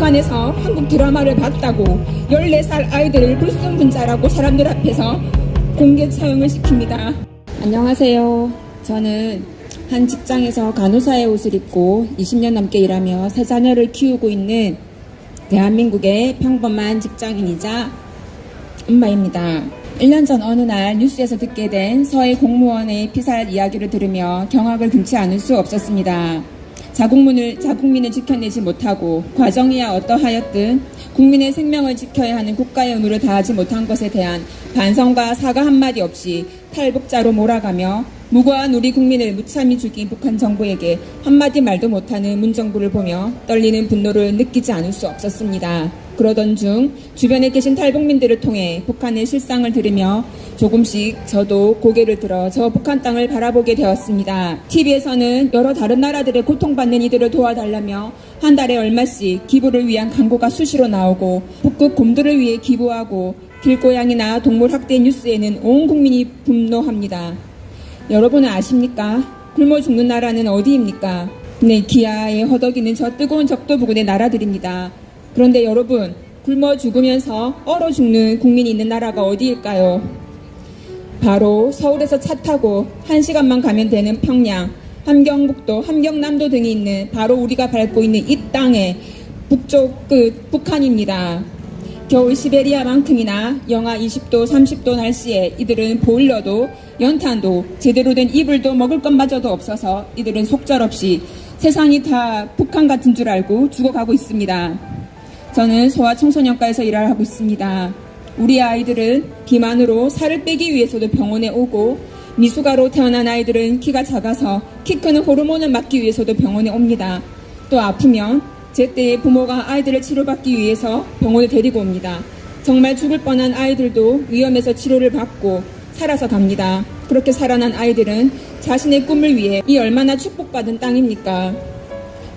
북한에서 한국 드라마를 봤다고 14살 아이들을 불순분자라고 사람들 앞에서 공개 처형을 시킵니다. 안녕하세요. 저는 한 직장에서 간호사의 옷을 입고 20년 넘게 일하며 세 자녀를 키우고 있는 대한민국의 평범한 직장인이자 엄마입니다. 1년 전 어느 날 뉴스에서 듣게 된 서해 공무원의 피살 이야기를 들으며 경악을 금치 않을 수 없었습니다. 자국민을 지켜내지 못하고 과정이야 어떠하였든 국민의 생명을 지켜야 하는 국가의 의무를 다하지 못한 것에 대한 반성과 사과 한마디 없이 탈북자로 몰아가며 무고한 우리 국민을 무참히 죽인 북한 정부에게 한마디 말도 못하는 문정부를 보며 떨리는 분노를 느끼지 않을 수 없었습니다. 그러던 중 주변에 계신 탈북민들을 통해 북한의 실상을 들으며 조금씩 저도 고개를 들어 저 북한 땅을 바라보게 되었습니다. TV에서는 여러 다른 나라들의 고통받는 이들을 도와달라며 한 달에 얼마씩 기부를 위한 광고가 수시로 나오고 북극 곰들을 위해 기부하고 길고양이나 동물 학대 뉴스에는 온 국민이 분노합니다. 여러분은 아십니까? 굶어 죽는 나라는 어디입니까? 네, 기아에 허덕이는 저 뜨거운 적도 부근의 나라들입니다. 그런데 여러분, 굶어 죽으면서 얼어 죽는 국민이 있는 나라가 어디일까요? 바로 서울에서 차 타고 1시간만 가면 되는 평양, 함경북도, 함경남도 등이 있는 바로 우리가 밟고 있는 이 땅의 북쪽 끝 북한입니다. 겨울 시베리아만큼이나 영하 20도, 30도 날씨에 이들은 보일러도 연탄도 제대로 된 이불도 먹을 것마저도 없어서 이들은 속절없이 세상이 다 북한 같은 줄 알고 죽어가고 있습니다. 저는 소아청소년과에서 일을 하고 있습니다. 우리 아이들은 비만으로 살을 빼기 위해서도 병원에 오고 미숙아로 태어난 아이들은 키가 작아서 키 크는 호르몬을 맞기 위해서도 병원에 옵니다. 또 아프면 제때에 부모가 아이들을 치료받기 위해서 병원에 데리고 옵니다. 정말 죽을 뻔한 아이들도 위험해서 치료를 받고 살아서 갑니다. 그렇게 살아난 아이들은 자신의 꿈을 위해 이 얼마나 축복받은 땅입니까?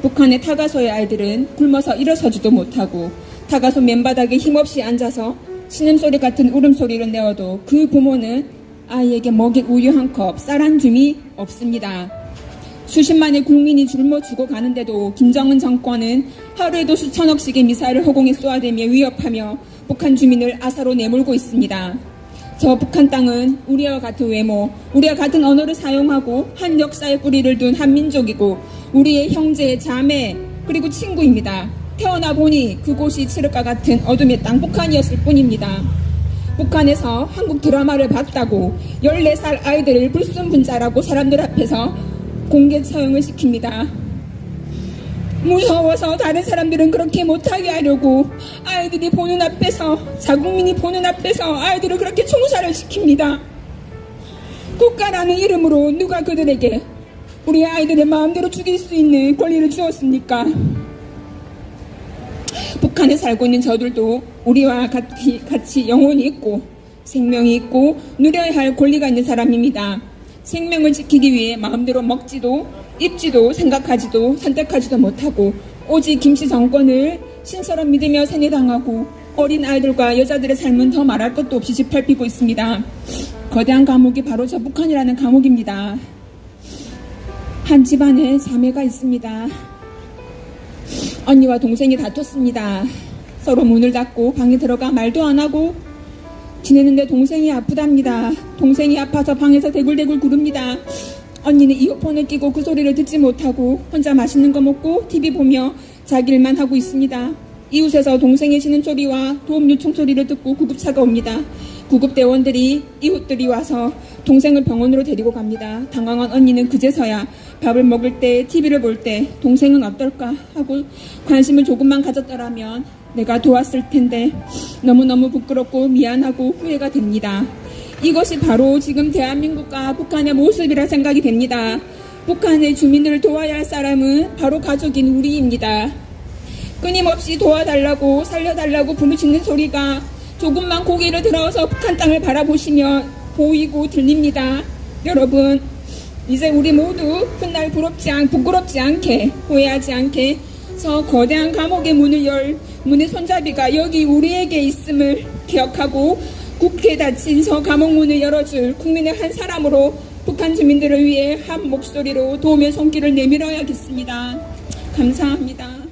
북한의 타가소의 아이들은 굶어서 일어서지도 못하고 타가소 맨바닥에 힘없이 앉아서 신음소리 같은 울음소리를 내어도 그 부모는 아이에게 먹일 우유 한 컵, 쌀 한 줌이 없습니다. 수십만의 국민이 굶어 죽어가는데도 김정은 정권은 하루에도 수천억씩의 미사일을 허공에 쏘아대며 위협하며 북한 주민을 아사로 내몰고 있습니다. 저 북한 땅은 우리와 같은 외모, 우리와 같은 언어를 사용하고 한 역사의 뿌리를 둔 한민족이고 우리의 형제, 자매, 그리고 친구입니다. 태어나 보니 그곳이 칠흑과 같은 어둠의 땅 북한이었을 뿐입니다. 북한에서 한국 드라마를 봤다고 14살 아이들을 불순분자라고 사람들 앞에서 공개 처형을 시킵니다. 무서워서 다른 사람들은 그렇게 못하게 하려고 아이들이 보는 앞에서, 자국민이 보는 앞에서 아이들을 그렇게 총살을 시킵니다. 국가라는 이름으로 누가 그들에게 우리 아이들의 마음대로 죽일 수 있는 권리를 주었습니까? 북한에 살고 있는 저들도 우리와 같이 영혼이 있고 생명이 있고 누려야 할 권리가 있는 사람입니다. 생명을 지키기 위해 마음대로 먹지도 입지도 생각하지도 선택하지도 못하고 오직 김씨 정권을 신처럼 믿으며 세뇌당하고 어린 아이들과 여자들의 삶은 더 말할 것도 없이 짓밟히고 있습니다. 거대한 감옥이 바로 저 북한이라는 감옥입니다. 한 집안에 자매가 있습니다. 언니와 동생이 다퉜습니다. 서로 문을 닫고 방에 들어가 말도 안 하고 지내는데 동생이 아프답니다. 동생이 아파서 방에서 대굴대굴 구릅니다. 언니는 이어폰을 끼고 그 소리를 듣지 못하고 혼자 맛있는 거 먹고 TV 보며 자기 일만 하고 있습니다. 이웃에서 동생의 신음소리와 도움 요청 소리를 듣고 구급차가 옵니다. 구급대원들이 이웃들이 와서 동생을 병원으로 데리고 갑니다. 당황한 언니는 그제서야 밥을 먹을 때 TV를 볼 때 동생은 어떨까 하고 관심을 조금만 가졌더라면 내가 도왔을 텐데 너무너무 부끄럽고 미안하고 후회가 됩니다. 이것이 바로 지금 대한민국과 북한의 모습이라 생각이 됩니다. 북한의 주민들을 도와야 할 사람은 바로 가족인 우리입니다. 끊임없이 도와달라고 살려달라고 부르짖는 소리가 조금만 고개를 들어서 북한 땅을 바라보시며 보이고 들립니다. 여러분, 이제 우리 모두 훗날 부끄럽지 않게 후회하지 않게 저 거대한 감옥의 문을 열 문의 손잡이가 여기 우리에게 있음을 기억하고 굳게 닫힌 저 감옥 문을 열어줄 국민의 한 사람으로 북한 주민들을 위해 한 목소리로 도움의 손길을 내밀어야겠습니다. 감사합니다.